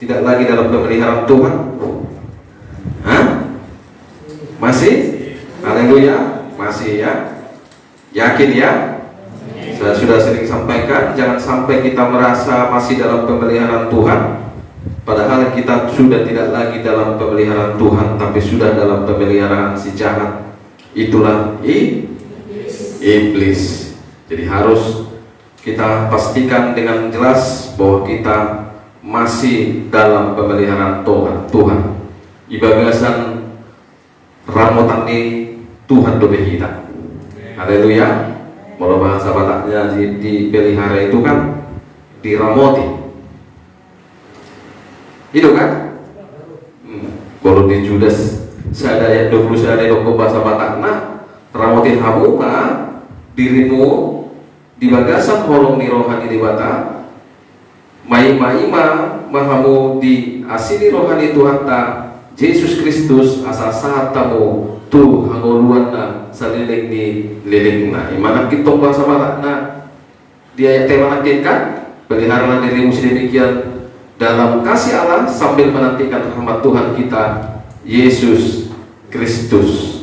tidak lagi dalam pemeliharaan Tuhan? Hah? Masih? Haleluya, masih ya? Yakin ya? Saya sudah sering sampaikan, jangan sampai kita merasa masih dalam pemeliharaan Tuhan, padahal kita sudah tidak lagi dalam pemeliharaan Tuhan, tapi sudah dalam pemeliharaan si jahat. Itulah iblis. Jadi harus kita pastikan dengan jelas bahwa kita masih dalam pemeliharaan Tuhan. Ibagasan ramotan ni Tuhan dobe kita. Haleluya. Kalau bahasa Bataknya dipelihara itu kan diramoti. Itu kan? Kalau di Judas saya ayat 20 saya ada bahasa Batakna ramotin hamu dirimu di bagasan holong ni rohani di Batak. Mai-mai-ma mahamu di asini rohani Tuhan ta Yesus Kristus asa saat tamu tu hangoluan na saliling ni liling na imanam kitong bahasa Batak na dia tema kan peliharalah dirimu sedemikian dalam kasih Allah sambil menantikan rahmat Tuhan kita Yesus Kristus.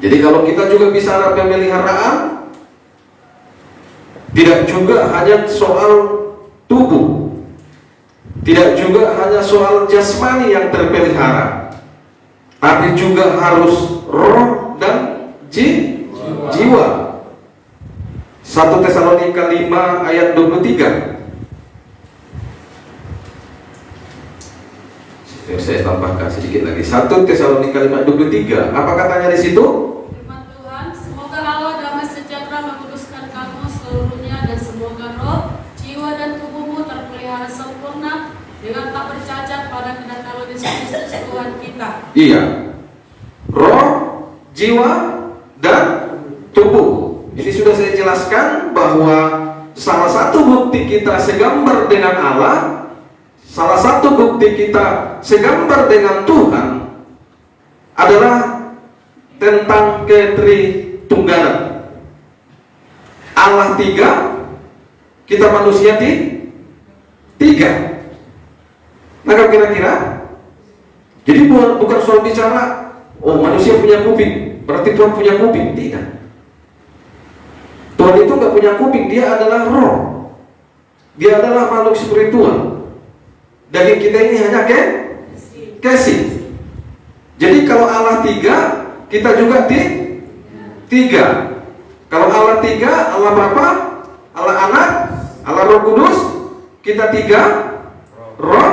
Jadi kalau kita juga bicara pemeliharaan, tidak juga hanya soal tubuh, tidak juga hanya soal jasmani yang terpelihara, tapi juga harus roh dan jiwa. 1 Tesalonika 5 ayat 23. Saya tambahkan sedikit lagi. 1 Tesalonika 5 ayat 23. Apa katanya di situ? Firman Tuhan, semoga Allah damai sejahtera menguduskan kamu seluruhnya, dan semoga roh, jiwa dan tubuhmu terpelihara sempurna dengan tak bercacat pada kedatangan Yesus Kristus Tuhan kita. Iya. Roh, jiwa, dan tubuh. Ini sudah saya jelaskan bahwa salah satu bukti kita segambar dengan Allah, salah satu bukti kita segambar dengan Tuhan adalah tentang ketritunggalan. Allah tiga, kita manusia tiga. Nah, kira-kira jadi bukan soal bicara oh manusia punya kuping berarti Tuhan punya kuping. Tidak. Tuhan itu nggak punya kuping, dia adalah roh, dia adalah makhluk spiritual. Daging kita ini hanya kasih. Jadi kalau Allah tiga, kita juga tiga. Kalau Allah tiga, Allah Bapa, Allah Anak, Allah Roh Kudus, kita tiga, roh,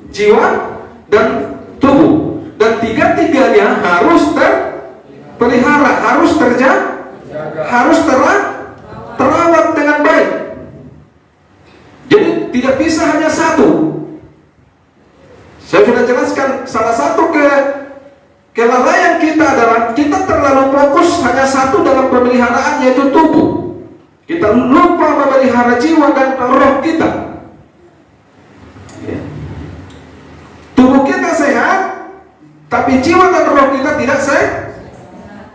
jiwa, dan tubuh. Dan tiga-tiganya harus terpelihara, harus harus terawat dengan baik. Jadi tidak bisa hanya satu. Saya sudah jelaskan salah satu kelalaian kita adalah kita terlalu fokus hanya satu dalam pemeliharaan, yaitu tubuh. Kita lupa memelihara jiwa dan roh kita. Ya. Tubuh kita sehat, tapi jiwa dan roh kita tidak sehat,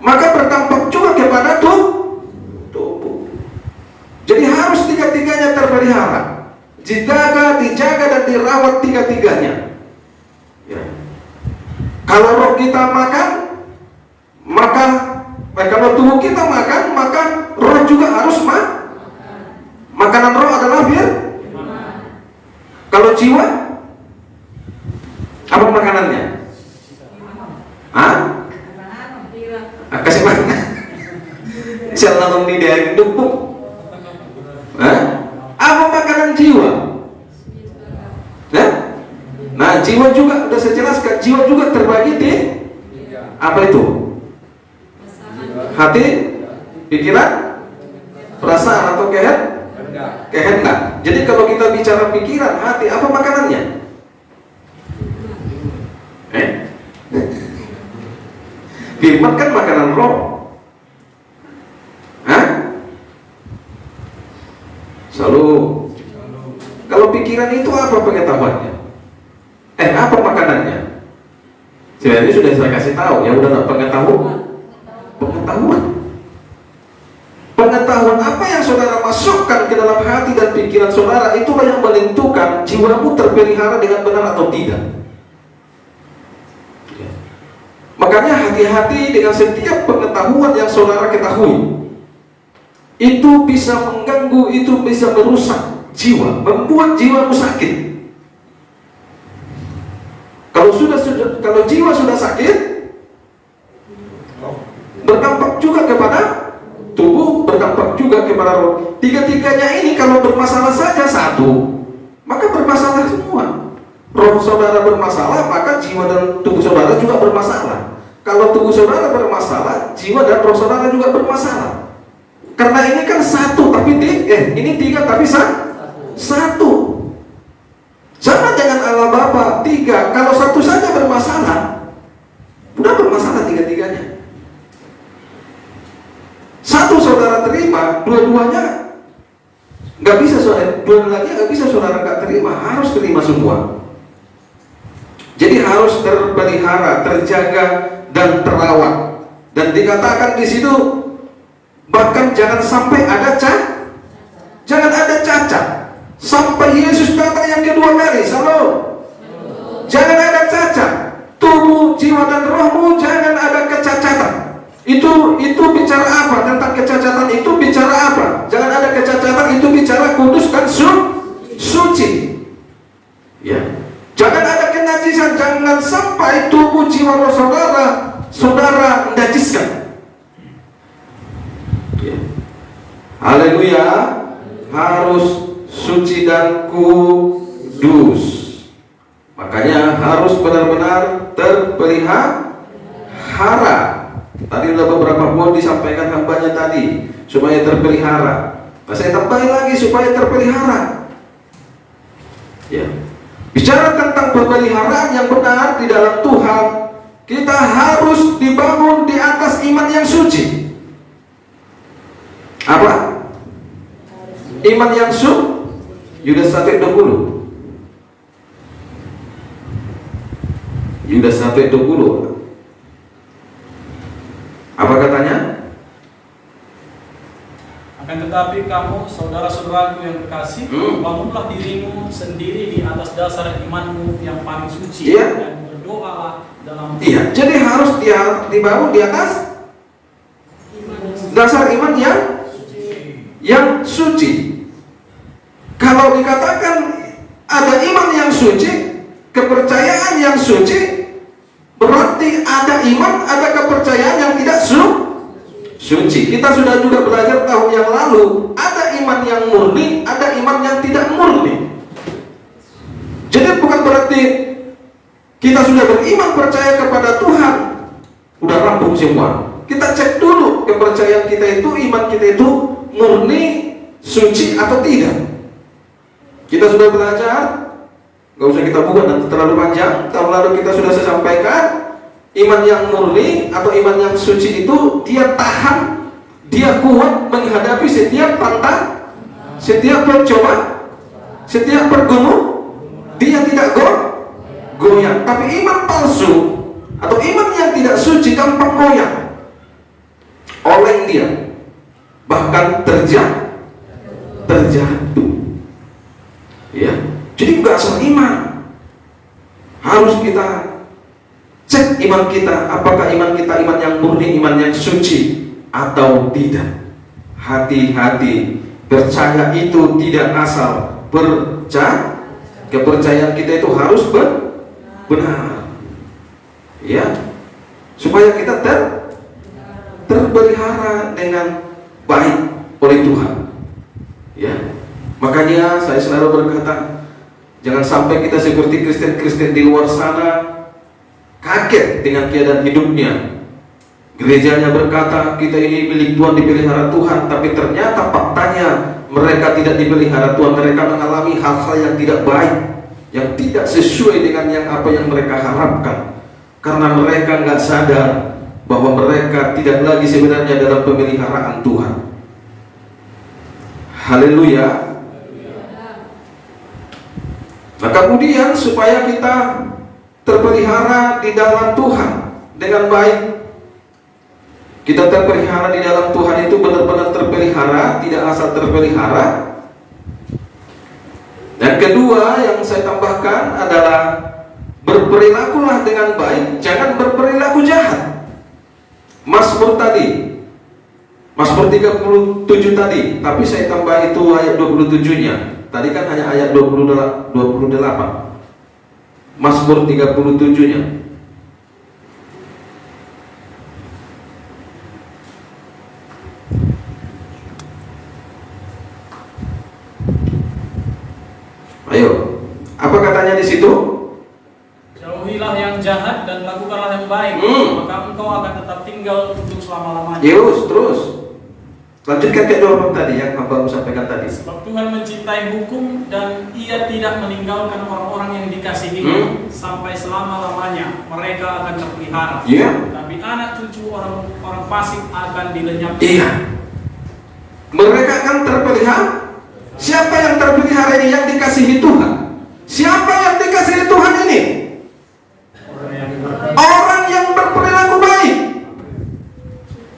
maka berdampak juga kepada tubuh. Jadi harus tiga-tiganya terpelihara, dijaga dan dirawat tiga-tiganya. Ya. Kalau roh kita makan, maka kalau tubuh kita makan, maka roh juga harus makanan roh adalah Kalau jiwa, apa makanannya? Kasih makan. Jangan di dari dukung. Apa makanan jiwa? Nah, jiwa juga sudah saya jelaskan, jiwa juga terbagi di apa itu? Hati, pikiran, perasaan atau kehendak. Jadi kalau kita bicara pikiran, hati, apa makanannya? Firman kan makanan roh. Selalu. Kalau pikiran itu apa pengetahuannya? Apa makanannya? Sebenarnya sudah saya kasih tahu, ya udah pengetahuan. Pengetahuan apa yang saudara masukkan ke dalam hati dan pikiran saudara, itulah yang menentukan jiwamu terpelihara dengan benar atau tidak. Makanya hati-hati dengan setiap pengetahuan yang saudara ketahui. Itu bisa mengganggu, itu bisa merusak jiwa, membuat jiwamu sakit. Kalau jiwa sudah sakit, berdampak juga kepada tubuh, berdampak juga kepada roh. Tiga-tiganya ini kalau bermasalah saja satu, maka bermasalah semua. Roh saudara bermasalah, maka jiwa dan tubuh saudara juga bermasalah. Kalau tubuh saudara bermasalah, jiwa dan roh saudara juga bermasalah. Karena ini kan satu, tapi ini tiga, tapi satu. Sama dengan Allah Bapa, tiga. Kalau satu saja bermasalah, udah bermasalah tiga-tiganya. Satu saudara terima, dua-duanya nggak bisa, dua lagi nggak bisa saudara nggak terima, harus terima semua. Jadi harus terpelihara, terjaga dan terawat. Dan dikatakan di situ, bahkan jangan sampai ada jangan ada cacat. Sampai Yesus datang yang kedua kali, salam. Jangan ada cacat. Tubuh, jiwa dan rohmu jangan ada kecacatan. Itu bicara apa? Tentang kecacatan itu bicara apa? Jangan ada kecacatan, itu bicara kudus dan suci. Ya. Jangan ada kenajisan, jangan sampai tubuh, jiwa, roh saudara najiskan. Ya. Haleluya. Harus suci dan kudus. Makanya harus benar-benar terpelihara. Tadi sudah beberapa poin disampaikan hambanya tadi, supaya terpelihara. Nah, saya tambahin lagi supaya terpelihara. Ya. Bicara tentang pemeliharaan yang benar di dalam Tuhan, kita harus dibangun di atas iman yang suci. Apa? Iman yang suci. Yudas 1:20. Yudas 1:20. Apa katanya? Akan tetapi kamu, saudara-saudaraku yang kekasih, bangunlah dirimu sendiri di atas dasar imanmu yang paling suci, dan berdoalah dalam. Iya, jadi harus dibangun di atas dasar iman yang suci. Kalau dikatakan ada iman yang suci, kepercayaan yang suci, berarti ada iman, ada kepercayaan yang tidak suci. Kita sudah juga belajar tahun yang lalu, ada iman yang murni, ada iman yang tidak murni. Jadi bukan berarti kita sudah beriman percaya kepada Tuhan, udah rampung semua. Kita cek dulu kepercayaan kita itu, iman kita itu murni, suci atau tidak. Kita sudah belajar, gak usah kita buka nanti terlalu panjang. Tahun lalu kita sudah sampaikan, iman yang murni atau iman yang suci itu dia tahan, dia kuat menghadapi setiap tantang, setiap percobaan, setiap pergumulan. Dia tidak goyang. Tapi iman palsu atau iman yang tidak suci gampang goyang, oleng dia, bahkan terjatuh. Ya, jadi nggak asal iman. Harus kita cek iman kita, apakah iman kita iman yang murni, iman yang suci atau tidak. Hati-hati, percaya itu tidak asal percaya. Kepercayaan kita itu harus benar. Ya, supaya kita terpelihara dengan baik oleh Tuhan. Ya. Makanya saya selalu berkata, jangan sampai kita seperti Kristen-Kristen di luar sana kaget dengan keadaan hidupnya. Gerejanya berkata kita ini milik Tuhan, dipelihara Tuhan, tapi ternyata faktanya mereka tidak dipelihara Tuhan. Mereka mengalami hal-hal yang tidak baik, yang tidak sesuai dengan apa yang mereka harapkan, karena mereka nggak sadar bahwa mereka tidak lagi sebenarnya dalam pemeliharaan Tuhan. Haleluya. Nah, kemudian supaya kita terpelihara di dalam Tuhan dengan baik, Kita terpelihara di dalam Tuhan itu benar-benar terpelihara, tidak asal terpelihara. Dan kedua yang saya tambahkan adalah berperilakulah dengan baik, jangan berperilaku jahat. Mazmur tadi, Mazmur 37 tadi, tapi saya tambah itu ayat 27-nya. Tadi kan hanya ayat 28. Mazmur 37-nya. Ayo, apa katanya di situ? Jauhilah yang jahat dan lakukanlah yang baik, maka engkau akan tetap tinggal untuk selama-lamanya. Terus. Lanjutkan ke doa tadi yang Abang sampaikan tadi. Sebab Tuhan mencintai hukum dan Ia tidak meninggalkan orang-orang yang dikasihi sampai selama-lamanya. Mereka akan terpelihara. Tapi anak cucu orang fasik akan dilenyapkan. Mereka akan terpelihara. Siapa yang terpelihara ini? Yang dikasihi Tuhan. Siapa yang dikasihi Tuhan ini? Orang yang berperilaku baik.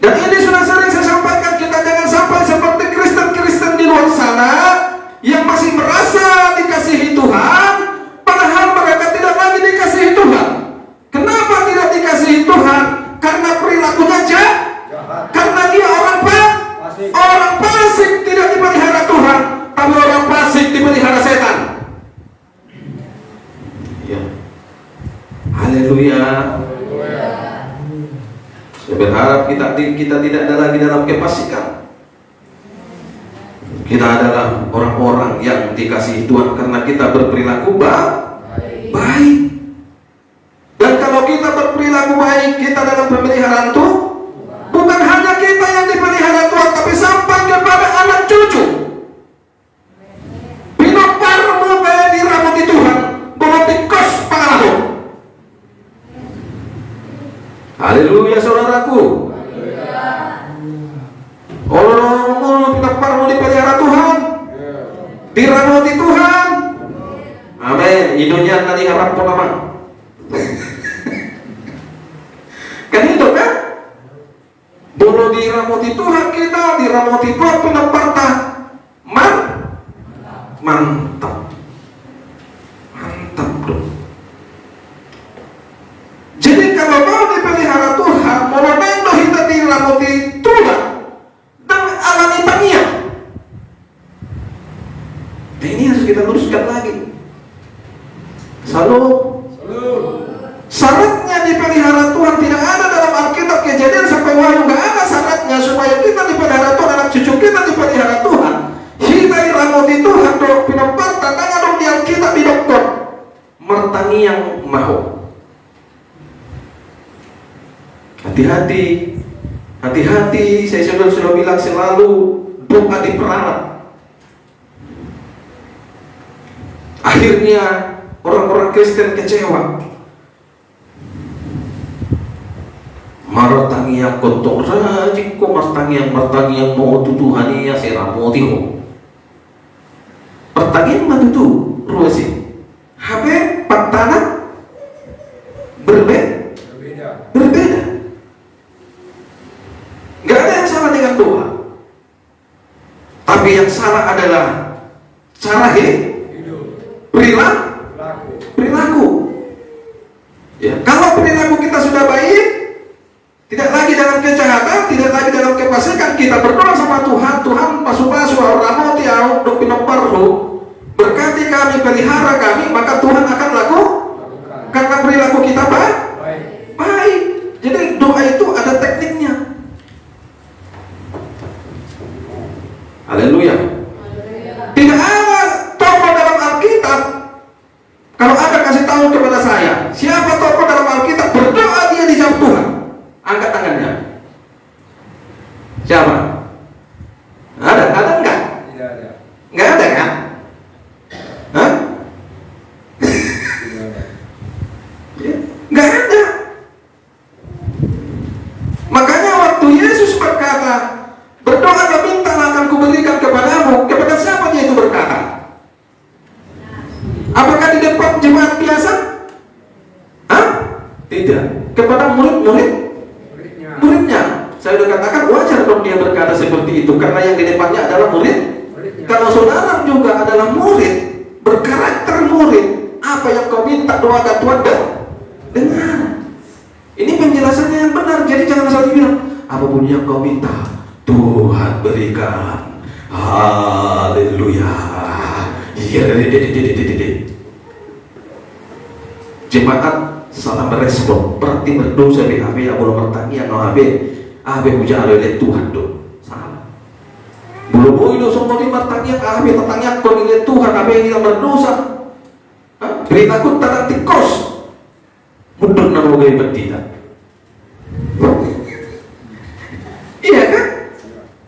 Dan ini sudah sering saya sampaikan, kita jangan sampai seperti Kristen-Kristen di luar sana yang masih merasa dikasihi Tuhan, padahal mereka tidak lagi dikasihi Tuhan. Kenapa tidak dikasihi Tuhan? Karena perilakunya jahat. Karena dia orang fasik tidak dipelihara Tuhan, tapi orang fasik dipelihara setan. Haleluya. Saya berharap kita tidak ada lagi dalam kefasikan. Kita adalah orang-orang yang dikasihi Tuhan karena kita berperilaku baik. Dan kalau kita berperilaku baik, kita dalam pemeliharaan Tuhan. Bukan hanya kita yang dipelihara Tuhan, tapi sampai kepada anak cucu. Pinoparmu di rambut Tuhan, boleh tikos pangalamu. Haleluya saudaraku. Allah pinoparmu dipelihara Tuhan, diramuti Tuhan. Amin. Hidupnya tadi harap pun apa? Kan hidup kan? Dulu diramuti Tuhan kita, diramuti Tuhan peneparta. Mantap dong. Jadi kalau mau dipelihara Tuhan, mau nendo kita diramuti Tuhan dan alami tania. Nah, ini harus kita luruskan lagi. Syaratnya dipelihara Tuhan tidak ada dalam Alkitab Kejadian sampai Wahyu, nggak ada syaratnya supaya kita dipelihara Tuhan, anak cucu kita dipelihara Tuhan. Kita diramuti Tuhan, dok pinapar tantangan dong di Alkitab di dokter mertangi yang mau. Hati-hati, saya sudah bilang selalu doa diperalat. Akhirnya orang-orang Kristen kecewa. Martangi yang kotor rajin ko martangi yang mau tuduhani ya saya ramoti ko. Pertanyaan matutu ruasi. Habe paktana berbeda. Gak ada yang salah dengan doa. Tapi yang salah adalah cara perilaku. Ya, kalau perilaku kita sudah baik, tidak lagi dalam kejahatan, tidak lagi dalam kefasikan, kita berdoa sama Tuhan, Tuhan pasu-pasu ramoti au do pinoparru, berkati kami, pelihara kami, maka Tuhan akan lakukan karena perilaku kita baik. Jadi doa itu ada tekniknya. Haleluya. Tidak ada tokoh dalam Alkitab. Kalau ada kasih tahu kepada saya, siapa tokoh dalam Alkitab berdoa dia dijawab Tuhan? Angkat tangannya. Siapa? Ada enggak? Tidak ada. Enggak ada kan? Hah? Enggak ada. Makanya waktu Yesus berkata, berdoa dan mintalah akan kuberikan kepadamu. Kepada siapa dia itu berkata? Apakah di depan jemaat biasa? Hah? Tidak. Kepada murid-muridnya. Saya Saya sudah katakan wajar dong dia berkata seperti itu, karena yang di depannya adalah murid. Kalau saudara juga adalah murid, berkarakter murid, apa yang kau minta doakan Tuhan dengar. Ini penjelasannya yang benar. Jadi jangan asal bilang apapun yang kau minta Tuhan berikan. Haleluya. Jemaat salah merespon, berarti berdosa BHB yang belum bertanya no HB puja oleh Tuhan dong. Salah. Belum itu semua bertanya HB bertanya kau oleh Tuhan HB yang tidak berdosa. Beritaku tanah tikos. Mundur nama gaya bertindak. Iya kan?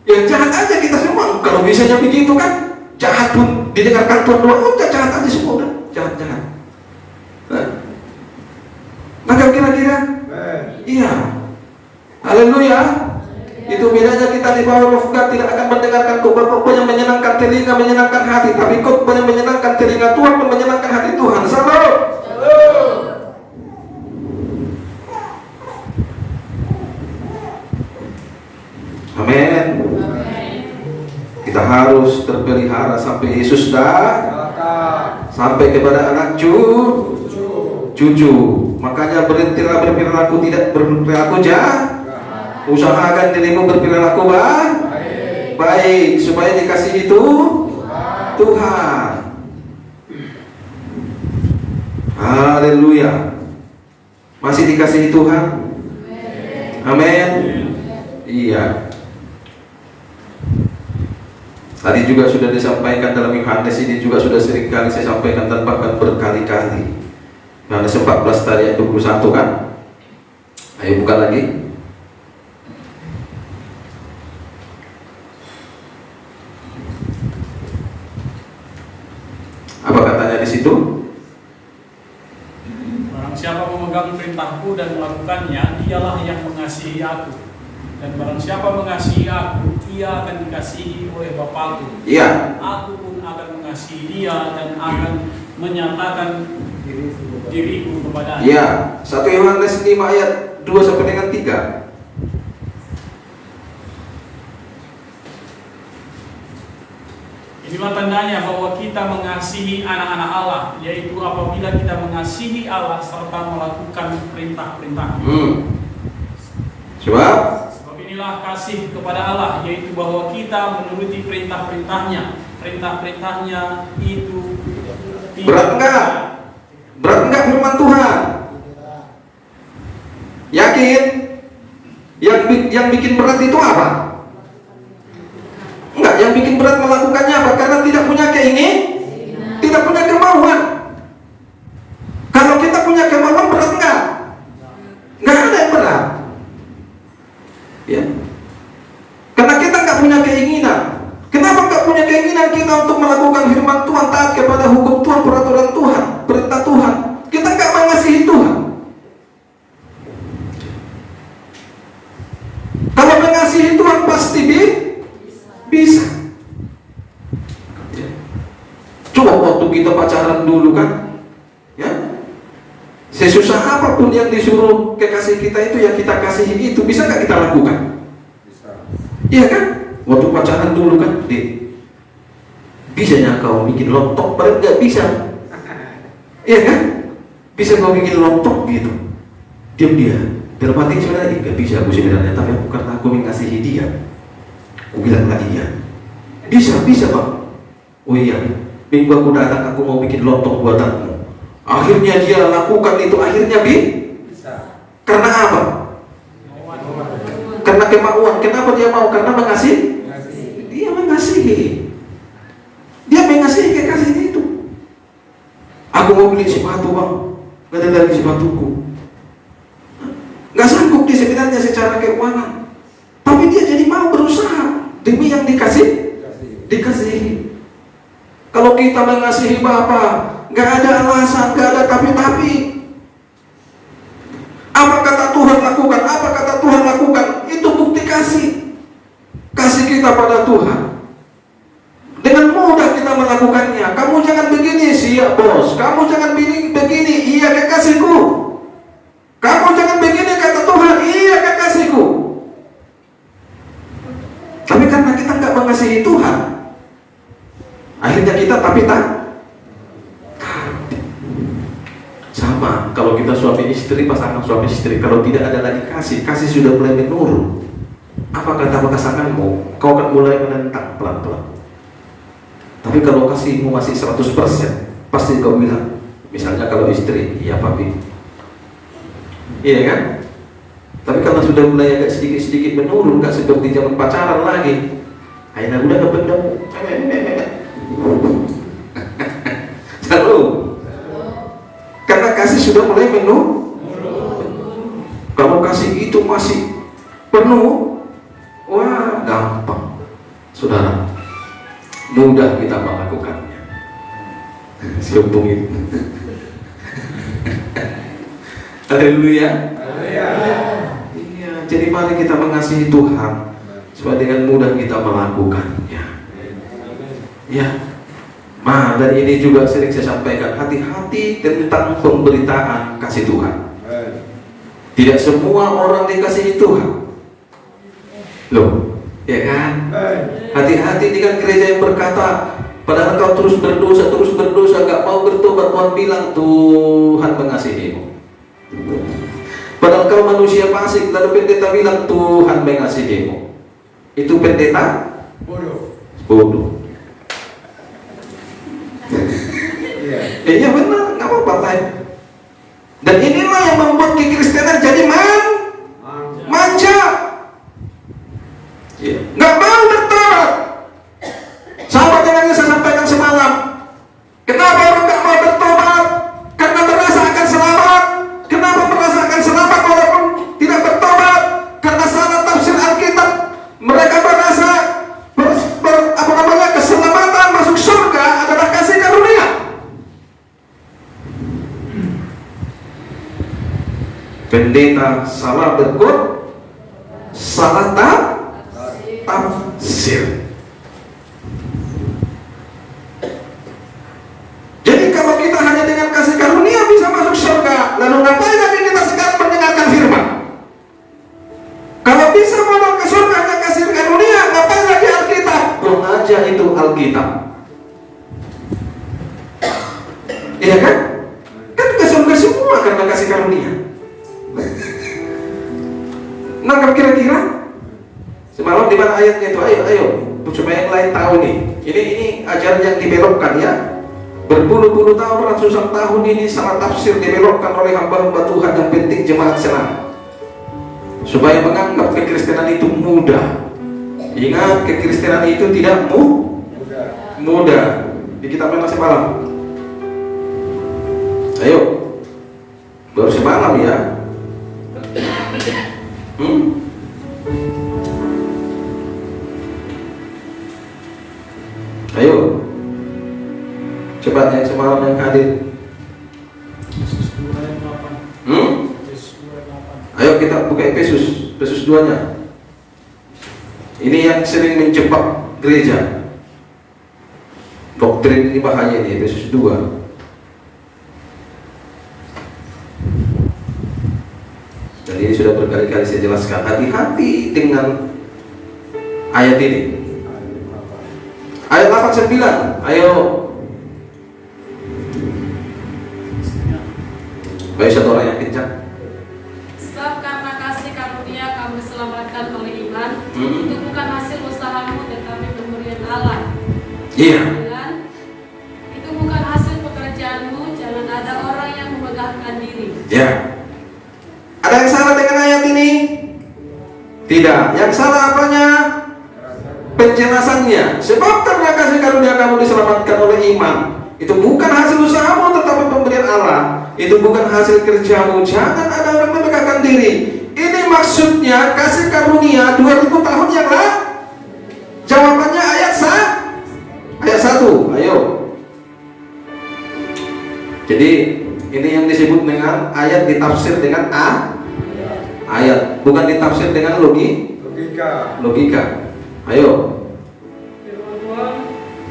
Yang jahat aja kita semua. Kalau bisanya begitu kan, jahat pun didengarkan Tuhan doa, udah jahat aja semua udah. Jahat. Maka kira-kira, iya. Haleluya. Itu bedanya kita di bawah roh God, tidak akan mendengarkan khotbah yang menyenangkan telinga, menyenangkan hati, tapi khotbah yang menyenangkan telinga Tuhan dan menyenangkan hati Tuhan. Salam. Amin. Kita harus terpelihara sampai Yesus datang, sampai kepada anak cucu. Makanya berhentilah berperilaku tidak berperilaku jahat. Usahakan dirimu berperilaku baik supaya dikasihi Tuhan. Haleluya. Masih dikasihi Tuhan? Amin. Iya. Tadi juga sudah disampaikan dalam Yohanes ini, juga sudah sering kali saya sampaikan dan bahkan berkali-kali. Yohanes 14 tadi ayat 21 kan? Ayo buka lagi. Apa katanya di situ? Barang siapa memegang perintahku dan melakukannya, dialah yang mengasihi aku. Dan barang siapa mengasihi aku, ia akan dikasihi oleh Bapakku. Iya. Aku pun akan mengasihi dia dan akan menyatakan diriku kepadanya. Iya. 1 Yohanes 5 ayat 2 sampai dengan 3. Inilah tandanya bahwa kita mengasihi anak-anak Allah, yaitu apabila kita mengasihi Allah serta melakukan perintah-perintah. Sebab inilah kasih kepada Allah, yaitu bahwa kita menuruti perintah-perintahnya. Perintah-perintahnya itu berat enggak? Berat enggak firman Tuhan? Yakin? Yang bikin berat itu apa? Enggak, yang bikin berat melakukannya apa? Karena tidak punya keinginan, tidak punya kemauan. Kalau kita punya kemauan, berat enggak? Enggak ada yang berat. Ya. Karena kita nggak punya keinginan. Kenapa nggak punya keinginan kita untuk melakukan firman Tuhan, taat kepada hukum Tuhan, peraturan Tuhan, perintah Tuhan? Kita nggak mengasihi Tuhan. Kalau mengasihi Tuhan pasti bisa. Ya. Coba waktu kita pacaran dulu kan, ya. Sesusah apapun yang disuruh kekasih kita itu, yang kita kasihi itu, bisa nggak kita lakukan? Bisa. Iya kan? Waktu pacaran dulu kan, bisanya kau bikin lontong, padahal nggak bisa. Iya kan? Bisa kau bikin lontong gitu, diam. Dalam hati sebenarnya nggak bisa aku sebenarnya, tapi aku karena aku mengasihi dia, aku bilang lagi ya, bisa Bang. Oh iya, minggu aku datang, aku mau bikin lontong buatanmu. Akhirnya dia lakukan itu, akhirnya bisa. Karena apa? Karena kemauan. Kenapa dia mau? Karena mengasihi. Dia mengasihi. Dia mengasihi kekasihnya itu. Aku mau beli sepatu Bang, gak ada lagi sepatuku. Gak sanggup dia sebenarnya secara keuangan, tapi dia jadi mau berusaha demi yang dikasihi. Kalau kita mengasihi Bapa, gak ada alasan, gak ada tapi. Apa kata Tuhan lakukan? Apa kata Tuhan lakukan? Itu bukti kasih kita pada Tuhan. Dengan mudah kita melakukannya. Kamu jangan begini, siap bos. Kamu jangan begini, iya kekasihku. Kamu jangan begini, kata Tuhan, iya kekasihku. Sama kalau kita suami istri, pasangan suami istri, kalau tidak ada lagi kasih sudah mulai menurun. Apa kata pasanganmu? Kau akan mulai menentang pelan-pelan. Tapi kalau kasihmu masih 100%, pasti kau bilang, misalnya kalau istri, iya papi, iya kan? Tapi kalau sudah mulai agak sedikit-sedikit menurun, nggak seperti zaman pacaran lagi, akhirnya udah kependam, selalu, karena kasih sudah mulai menurun. Kalau kasih itu masih penuh, wah gampang, saudara, mudah kita melakukannya. Selubung itu. Haleluya. Iya, jadi mari kita mengasihi Tuhan supaya dengan mudah kita melakukannya. Ya. Nah, dan ini juga sering saya sampaikan, hati-hati tentang pemberitaan kasih Tuhan. Tidak semua orang dikasihi Tuhan. Loh, ya kan? Hati-hati dengan gereja yang berkata, padahal kau terus berdosa, gak mau bertobat, Tuhan bilang Tuhan mengasihimu. Padahal kau manusia fasik, lalu pendeta bilang Tuhan mengasihimu. Itu pendeta bodoh. Iya benar, nggak apa-apa lain. Dan inilah yang membuat kekristenan jadi manja. Nggak mau bertobat. Sahabat yang saya sampaikan semalam, kenapa orang nggak mau bertobat? Karena merasa akan selamat. Kenapa merasa akan selamat walaupun tidak bertobat? Karena salah tafsir Alkitab. Mereka merasa keselamatan masuk surga adalah kasih karunia. Pendeta salah berkut, salah tafsir. Jadi kalau kita hanya dengan kasih karunia bisa masuk surga, lalu ngapain lagi kita sekarang mendengarkan firman? Kalau bisa mau ke surga hanya kasih karunia, ngapain lagi Alkitab? Belum aja itu Alkitab. Iya kan? Kan ke surga semua karena kasih karunia. Nangkap kira-kira? Semalam di mana ayatnya itu? Ayo, supaya yang lain tahu nih. Ini ajaran yang dibelokkan ya. Berpuluh-puluh tahun, ratusan tahun ini salah tafsir dibelokkan oleh hamba-hamba Tuhan yang penting jemaat senang. Supaya menganggap kekristenan itu mudah. Ingat, kekristenan itu tidak mudah. Di kitab mana semalam? Ayo, baru semalam ya. Ayo, cepat yang semalam yang hadir. Ayo kita buka Efesus 2-nya. Ini yang sering menjebak gereja. Doktrin ini bahaya nih, Efesus 2. Dan ini sudah berkali-kali saya jelaskan. Hati-hati dengan ayat ini. Ayat 8-9. Ayo. Baik, satu orang yang kencang. Sebab karena kasih karunia kamu diselamatkan oleh iman. Itu bukan hasil usahamu tetapi pemberian Allah. Iya. Itu bukan hasil pekerjaanmu. Jangan ada orang yang memegahkan diri. Ya. Ada yang salah dengan ayat ini? Tidak. Yang salah apanya? Penjelasannya. Sebab karena kasih karunia kamu diselamatkan oleh iman. Itu bukan hasil usahamu tetapi pemberian Allah. Itu bukan hasil kerjamu. Jangan ada orang memegahkan diri. Ini maksudnya kasih karunia 2000 tahun yang lalu. Jawabannya ayat 1. Ayo. Jadi ini yang disebut dengan ayat ditafsir dengan ayat, bukan ditafsir dengan logika. Ayo. Firman Tuhan,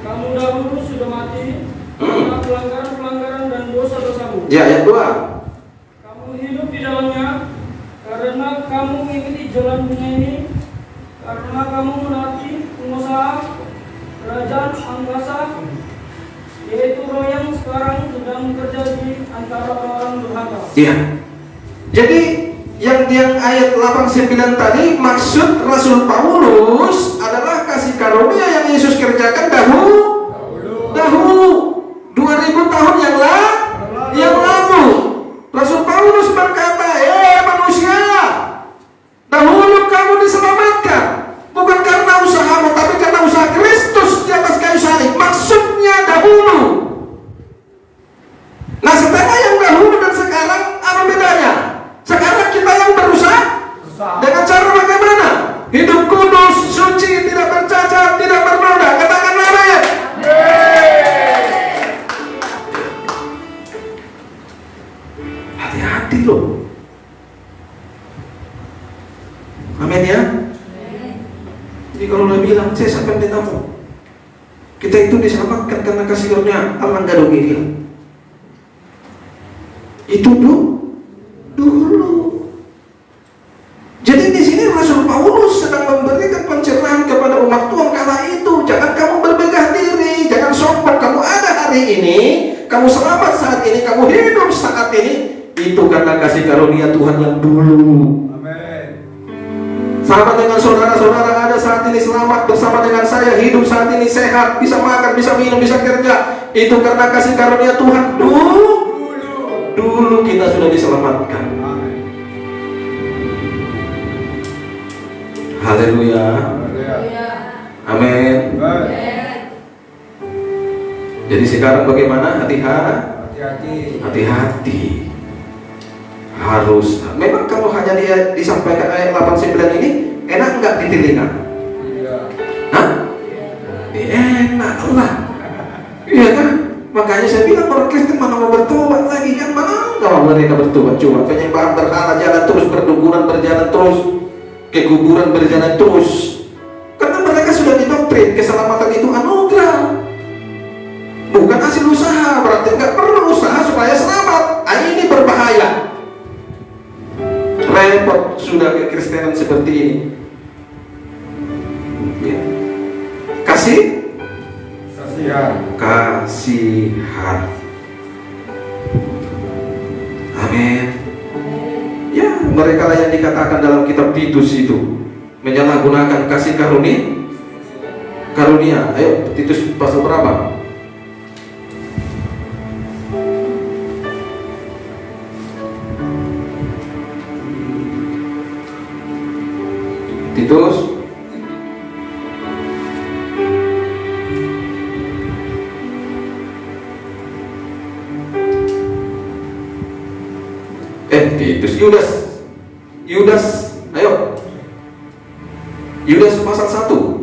kamu dahulu sudah mati karena pelanggaran-pelanggaran dan dosa-dosamu. Ya, ayat 2. Kamu hidup di dalamnya karena kamu mengikuti jalan dunia ini, karena kamu menaati pengusaha kerajaan angkasa, yaitu roh yang sekarang sedang bekerja di antara orang durhaka. Ya. Jadi yang ayat 89 tadi, maksud Rasul Paulus adalah kasih karunia yang Yesus kerjakan dahulu 2000 tahun yang lalu. Rasul Paulus berkata, manusia, dahulu kamu diselamatkan bukan karena usahamu, tapi karena usaha Kristus di atas kayu salib. Maksudnya dahulu. Nah, setelah yang dahulu dan sekarang, apa bedanya? Sekarang kita yang berusaha dengan cara bagaimana? Hidup kudus, suci, tidak bercacat, tidak bernoda. Katakan amin. Hati-hati loh. Amin ya. Jadi kalau udah bilang, saya sampai pendetamu, kita itu diselamatkan karena kasih karunia Allah, nggak dong dia. Itu dulu. Jadi di sini Rasul Paulus sedang memberikan pencerahan kepada umat Tuhan kala itu. Jangan kamu berbegah diri, jangan sombong. Kamu ada hari ini, kamu selamat saat ini, kamu hidup saat ini, itu karena kasih karunia Tuhan yang dulu. Sama dengan saudara-saudara ada saat ini selamat bersama dengan saya, hidup saat ini sehat, bisa makan, bisa minum, bisa kerja, itu karena kasih karunia Tuhan dulu kita sudah diselamatkan. Haleluya. Amin. Jadi sekarang bagaimana? Hati-hati. Harus. Memang kalau hanya dia disampaikan ayat 89 ini enak nggak di telinga? Hah? Enak lah. Iya kan? Makanya saya bilang orang Kristen mana mau bertobat lagi kan? Mana nggak mau mereka bertobat? Cuma penyembahan berhala jalan terus, perdukunan berjalan terus, kekuburan berjalan terus. Karena mereka sudah didoktrin keselamatan itu anugerah, bukan hasil usaha. Berarti nggak perlu usaha supaya selamat. Ini berbahaya. Repot sudah kekristenan seperti ini. Ya. Kasihan. Amin. Ya, mereka lah yang dikatakan dalam kitab Titus itu menyalahgunakan kasih karunia. Ayo, Titus pasal berapa? Titus Yudas, ayo. Yudas pasal 1.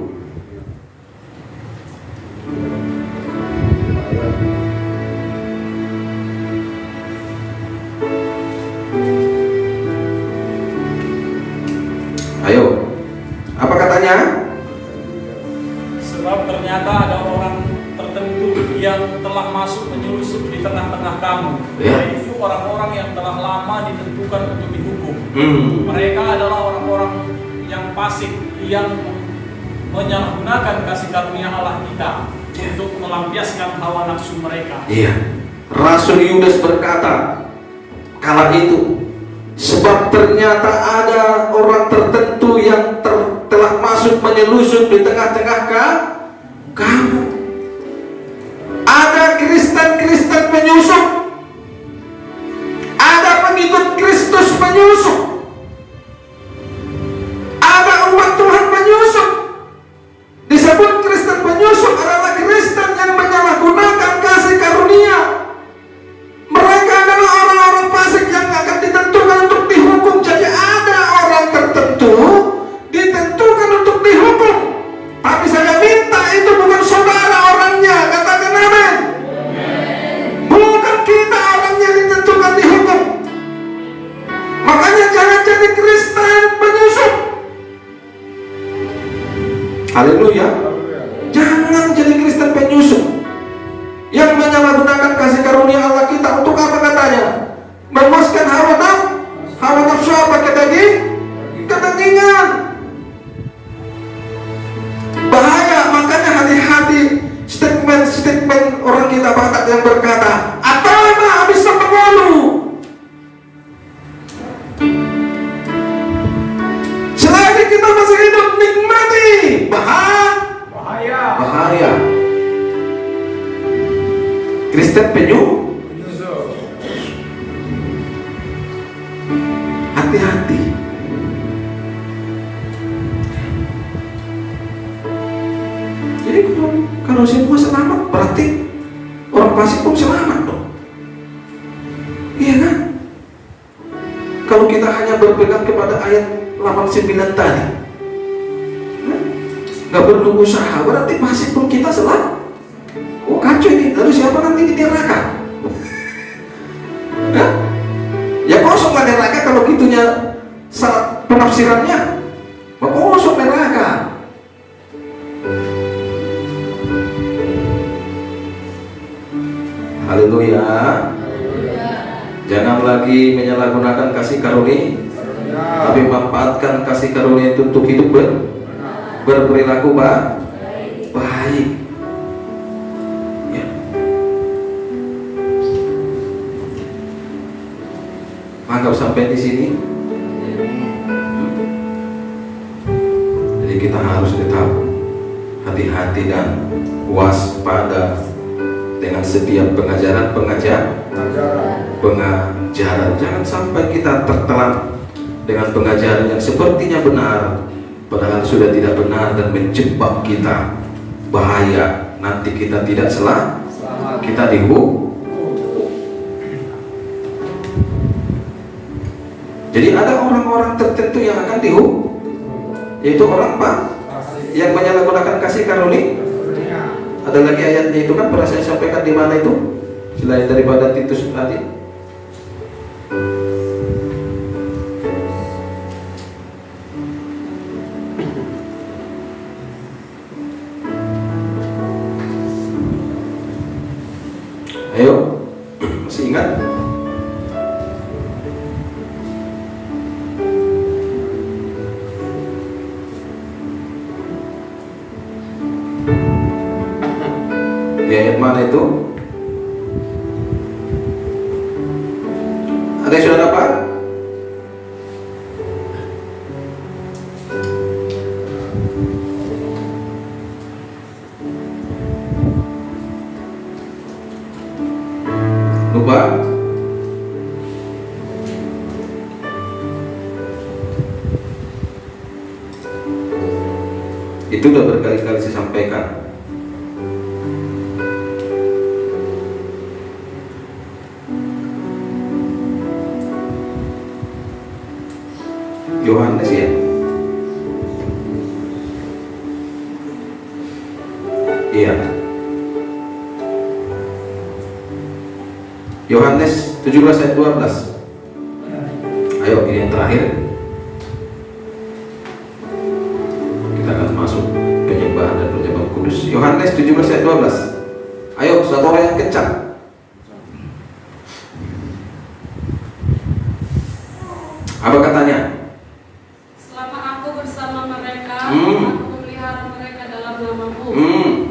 Ayo. Apa katanya? Sebab ternyata ada orang tertentu yang telah masuk menyelusup di tengah-tengah kamu. Yaitu orang-orang yang telah lama ditentukan untuk dihukum. Mereka adalah orang-orang yang fasik yang menyalahgunakan kasih karunia Allah kita untuk melampiaskan hawa nafsu mereka. Iya. Rasul Yudas berkata kala itu, sebab ternyata ada orang tertentu yang telah masuk menyelusup di tengah-tengah kamu. Ada Kristen penyusup, ada pengikut Kristus penyusup, ada umat Tuhan penyusup. Disebut Kristen penyusup adalah Kristen yang menyalahgunakan kasih karunia. Mereka adalah orang-orang fasik yang akan ditentukan untuk dihukum. Jadi ada orang tertentu ditentukan untuk dihukum. Tapi saya minta itu bukan saudara orangnya. Katakan amin. Bukan kita orangnya yang ditentukan dihukum. Makanya jangan jadi Kristen penyusup. Haleluya. Jangan jadi Kristen penyusup yang menyalahgunakan kasih karunia Allah kita. Untuk apa katanya? Memuaskan hawa nafsu apa? Kedagingan. Bahaya. Makanya hati-hati statement orang kita Batak yang berkata, "Atama habis mengolu." Kristen hati-hati. Jadi kalau semua selamat, berarti orang fasik pun selamat dong. Iya kan? Kalau kita hanya berpegang kepada ayat 89 tadi, nggak perlu usaha, berarti fasik pun kita selamat. Oh kacau ini, lalu siapa nanti di neraka? Hah? Ya kosong lah neraka kalau gitunya salah penafsirannya. Kosong neraka. Haleluya. Jangan lagi menyalahgunakan kasih karunia, tapi manfaatkan kasih karunia itu untuk hidup berperilaku baik. Ya. Anggap sampai di sini. Jadi kita harus tetap hati-hati dan waspada dengan setiap pengajaran. Jangan sampai kita tertelan dengan pengajaran yang sepertinya benar, padahal sudah tidak benar dan menjebak kita. Bahaya, nanti kita tidak selamat, kita dihukum. Jadi ada orang-orang tertentu yang akan dihukum, yaitu orang yang menyalahgunakan kasih karunia. Ada lagi ayatnya itu kan pernah saya sampaikan di mana itu, selain daripada Titus tadi. Ayo, masih ingat? Di ayat mana itu? Ada yang sudah dapat? Lupa? Itu udah berkali-kali saya sampaikan. Yohanes ya. Iya. Yohanes 17 ayat 12. Ayo ini yang terakhir. Kita akan masuk penyembahan dan perjamuan kudus. Yohanes 17 ayat 12. Ayo satu orang yang kencang. Apa katanya? Aku memelihara mereka dalam namamu,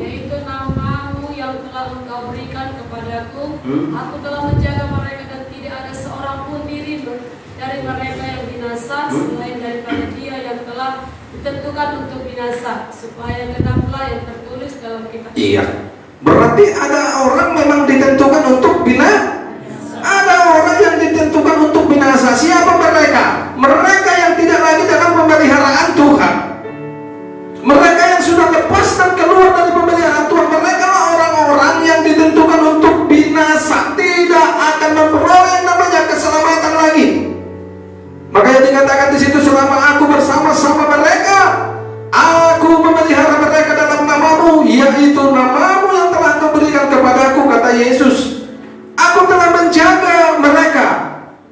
yaitu namamu yang telah engkau berikan kepadaku. Aku telah menjaga mereka dan tidak ada seorang pun dari mereka yang binasa selain daripada dia yang telah ditentukan untuk binasa, supaya genaplah yang tertulis dalam kitab. Iya, berarti ada orang memang ditentukan untuk binasa. Ada orang yang ditentukan untuk binasa. Siapa mereka? Mereka yang tidak lagi dalam pemeliharaan Tuhan. Mereka yang sudah lepas dan keluar dari pemeliharaan Tuhan. Mereka lah orang-orang yang ditentukan untuk binasa, tidak akan memperoleh yang namanya keselamatan lagi. Makanya dikatakan di situ, selama aku bersama-sama mereka, aku memelihara mereka dalam namamu, yaitu namamu yang telah kau berikan kepadaku, kata Yesus. Aku telah menjaga mereka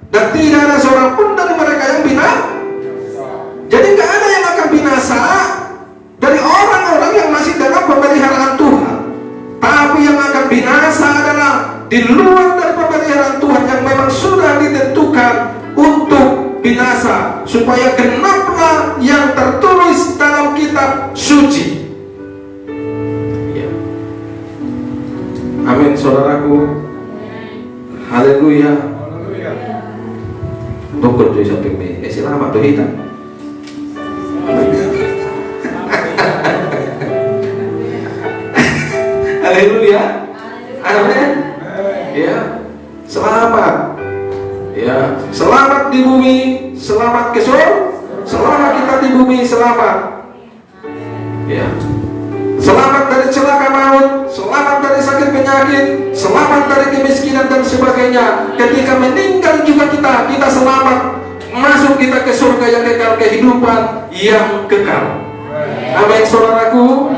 dan tidak ada seorang pun dari mereka yang binasa. Jadi nggak ada yang akan binasa dari orang-orang yang masih dalam pemeliharaan Tuhan. Tapi yang akan binasa adalah di luar dari pemeliharaan Tuhan, yang memang sudah ditentukan untuk binasa, supaya genaplah yang tertulis dalam kitab suci. Ya. Amin, saudaraku. Haleluya. Tunggu tuh sampai ini. Selamat tuh kita. Haleluya. Amin. Ya, selamat. Ya, selamat di bumi, selamat ke surga. Selama kita di bumi selamat. Ya. Selamat dari celaka maut, selamat dari sakit penyakit, selamat dari kemiskinan dan sebagainya. Ketika meninggal juga kita selamat. Masuk kita ke surga yang kekal, kehidupan yang kekal. Amin, saudaraku.